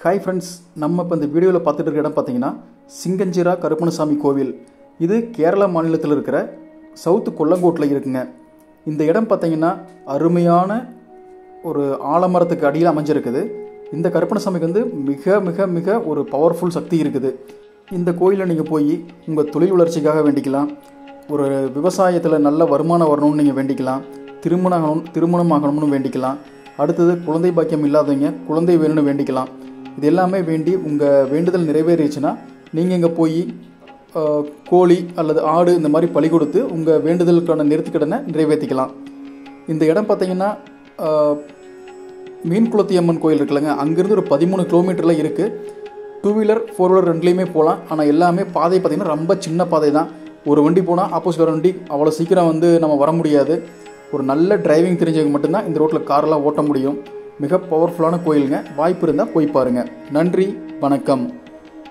Hi friends, நம்ம இப்போ இந்த வீடியோவில் பார்த்துட்டு இருக்க இடம் பார்த்தீங்கன்னா சிங்கஞ்சிரா கருப்பணசாமி கோவில். இது கேரளா மாநிலத்தில் இருக்கிற சவுத்து கொல்லங்கோட்டில் இருக்குங்க. இந்த இடம் பார்த்தீங்கன்னா அருமையான ஒரு ஆலமரத்துக்கு அடியில் அமைஞ்சிருக்குது. இந்த கருப்பணசாமிக்கு வந்து மிக மிக மிக ஒரு பவர்ஃபுல் சக்தி இருக்குது. இந்த கோயிலில் நீங்கள் போய் உங்கள் தொழில் வளர்ச்சிக்காக வேண்டிக்கலாம், ஒரு விவசாயத்தில் நல்ல வருமானம் வரணும்னு நீங்கள் வேண்டிக்கலாம், திருமணம் ஆகணும்னு வேண்டிக்கலாம், அடுத்தது குழந்தை பாக்கியம் இல்லாதவங்க குழந்தை வேணும்னு வேண்டிக்கலாம். இது எல்லாமே வேண்டி உங்கள் வேண்டுதல் நிறைவேறிச்சுன்னா நீங்கள் இங்கே போய் கோழி அல்லது ஆடு இந்த மாதிரி பலி கொடுத்து உங்கள் வேண்டுதலுக்கான நிறுத்திக்கடனை நிறைவேற்றிக்கலாம். இந்த இடம் பார்த்திங்கன்னா மீன்குளத்தி அம்மன் கோயில் இருக்குல்லங்க, அங்கேருந்து ஒரு 13 கிலோமீட்டரில் இருக்குது. 2 வீலர் 4 வீலர் ரெண்டுலேயுமே போகலாம். ஆனால் எல்லாமே பாதை பார்த்திங்கன்னா ரொம்ப சின்ன பாதை தான். ஒரு வண்டி போனால் ஆப்போசிட் வர வண்டி அவ்வளோ சீக்கிரம் வந்து நம்ம வர முடியாது. ஒரு நல்ல டிரைவிங் தெரிஞ்சவங்க மட்டும்தான் இந்த ரோட்டில் காரெல்லாம் ஓட்ட முடியும். மிக பவர்ஃபுல்லான கோயிலுங்க. வாய்ப்பு இருந்தால் போய் பாருங்கள். நன்றி, வணக்கம்.